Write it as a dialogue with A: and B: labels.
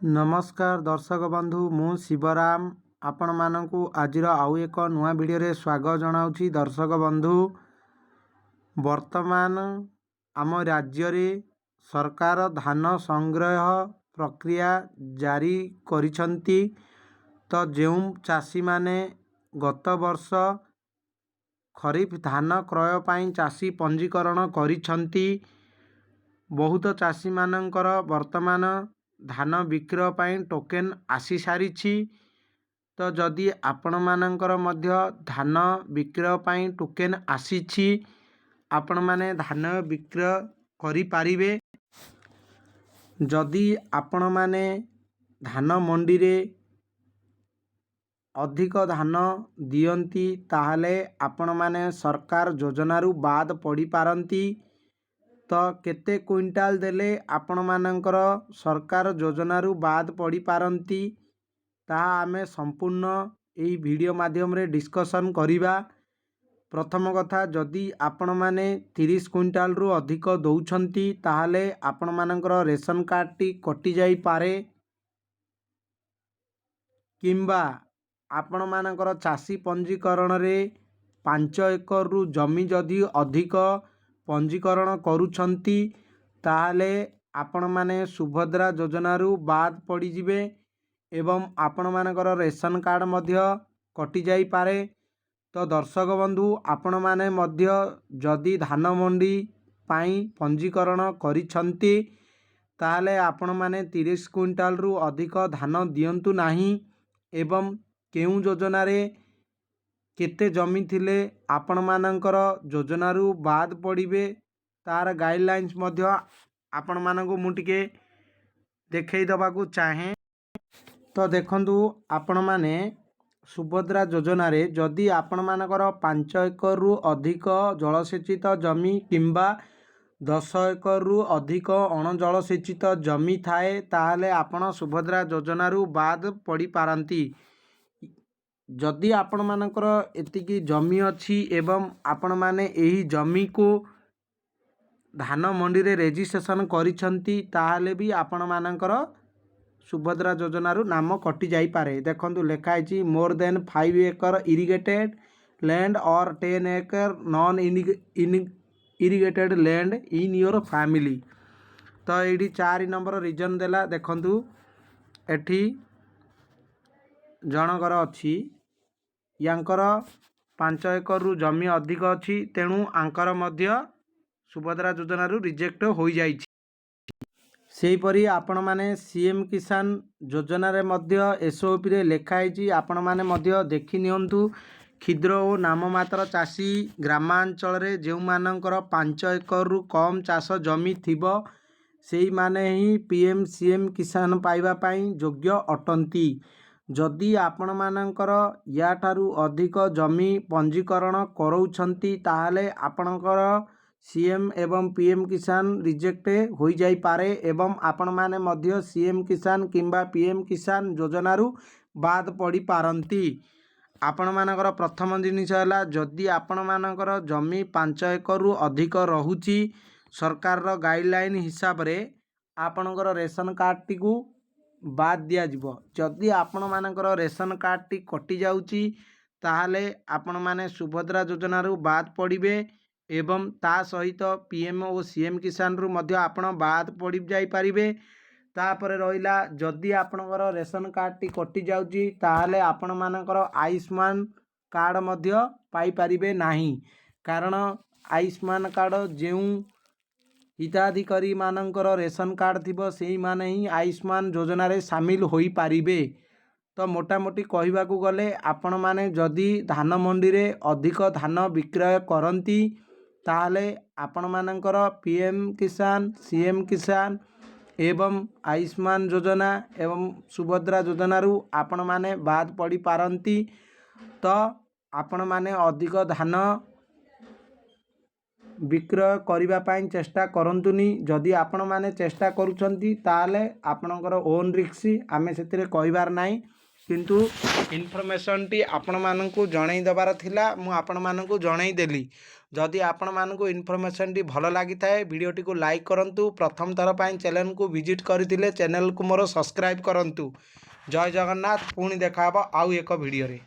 A: नमस्कार दर्शक बंधु मु शिवराम आपण मानकु आजिर आउ एक नुआ वीडियो रे स्वागत जनाउछि। दर्शक बंधु वर्तमान आम राज्य रे सरकार धान संग्रह प्रक्रिया जारी करिसंती। तो जेउ चाषी माने गत वर्ष खरीफ धान क्रय पाई चाषी पंजीकरण करिसंती। बहुत चाषी मानकर वर्तमान धान विक्रय पाई टोकेन आसी सारिछि। तो जदि आपण मानकर मध्य धान विक्रय पाई टोकेन आसीछि आपण माने धान विक्रय करि पारिबे। जदि आपण माने धान मंडी रे अधिक धान दियंती ताहले आपण माने सरकार योजनारू बाद पड़ी पारंती। तो केते क्विंटाल देले आपण मानकर सरकार योजनारू बाद पड़ी पारंती ताहा आमे संपूर्ण एही वीडियो माध्यम रे डिस्कशन करिबा। प्रथम कथा जदि आपण माने 30 क्विंटाल रु अधिक दउछंती ताहले आपण मानकर रेशन कार्ड टी कटि जाई पारे, किंबा आपण मानकर चाषी पंजीकरण रे 5 एकर रु जमी जदि अधिक पंजीकरण करूछंती ताहले आपण माने सुभद्रा योजनारू बाद पड़ी जिवे एवं आपण मानकर रेशन कार्ड मध्य कटि जाई पारे। तो दर्शक बंधु आपण माने मध्य जदि धान मंडी पाई पंजीकरण करिसंती ताहले आपण माने 30 क्विंटाल रु अधिक धान दियंतु नाही। एवं केउ योजना रे केते जमी थिले आपण मानकर योजनारू बाद पड़िबे तार गाइडलाइंस मध्य आपण मानकु मु टिके देखै दबाकू चाहे। तो देखंतु आपण माने सुभद्रा योजना रे जदि आपण मानकर 5 एकर रु अधिक जलसेचित जमी किंबा 10 एकर रु अधिक अण जलसेचित जमी थाए ताहले आपण सुभद्रा योजनारू बाद पड़ी पारंती। जदि आपण मानकर एतिकी जमी अछि एवं आपण माने एही जमी को धान मंडी रे रेजिस्ट्रेशन करिसंती ताहले भी आपण मानकर सुभद्रा योजनारू नाम कटि जाई पारे। देखंतु लेखा आइछि more than 5 acre irrigated land और 10 acre non irrigated land in your family. तो एडी 4 नंबर रीजन देला। देखंतु एठी जनकर अछि यांकर 5 एकर रु जमी अधिक अछि तेणु आंकर मध्य सुभद्रा योजनारू रिजेक्ट हो जाइछि। सेहीपरि आपण माने सीएम किसान योजना रे मध्य एसओपी रे लेखा आइछि आपण माने मध्य देखि नियंतु। क्षुद्र और नाममात्र चाषी ग्रामांचल रे जेउ मानकर 5 एकर रु कम चाष जमी थिबो सेही माने ही पीएम सीएम किसान पाइबा पाई योग्य अटंती। जदि आपण मानकर या ठारू अधिक जमी पंजीकरण करौछंती ताहले आपणकर सीएम एवं पीएम किसान रिजेक्ट हो जाई पारे एवं आपण माने मध्य सीएम किसान किंबा पीएम किसान योजनारू बाद पड़ी पारंती। आपण मानकर प्रथम जिनिस हैला जदि आपण मानकर जमी 5 एकर रु अधिक रहुची सरकार रो गाइडलाइन हिसाब रे आपणकर रेशन कार्ड टी को बाद दिया जिवो। जदि आपण मानकर रेशन कार्ड टी कटि जाउची ताहले आपण माने सुभद्रा योजनारू बाद पड़िबे एवं ता सहित पीएम और सीएम किसान रु मध्य आपण बाद पड़ी जाई पारिबे। तापरे रहिला जदि आपणकर रेशन कार्ड टी कटि जाउची ताहले आपण मानकर आयुष्मान कार्ड मध्य पाई पारिबे नाही। कारण आयुष्मान कार्ड जेउ हिताधिकारी मानकर रेशन कार्ड थिबो सेही माने ही आयुष्मान योजना रे शामिल होई पारिबे। तो मोटामोटी कहिबाकू गले आपण माने जदि धान मंडी रे अधिक धान विक्रय करंती ताहले आपण मानकर पीएम किसान सीएम किसान एवं आयुष्मान योजना एवं सुभद्रा योजनारू आपण माने बाद पड़ी पारंती। तो आपण माने अधिक धान विक्रय करिबा पाई चेष्टा करंतुनी। जदि आपण माने चेष्टा करूछंती ताहले आपणकर ओन रिक्स आमे सेतिरे कहिबार नाही। किंतु इनफॉरमेशनटी आपण मानकु जणाई दबार थिला मु आपण मानकु जणाई देली। जदि आपण मानकु इनफॉरमेशनटी भल लगी थाए वीडियोटी को लाइक करंतु, प्रथम थर पई चैनल को विजिट करथिले चैनल को मोर सब्सक्राइब करंतु। जय जगन्नाथ। पुणी देखा आउ एक वीडियो रे।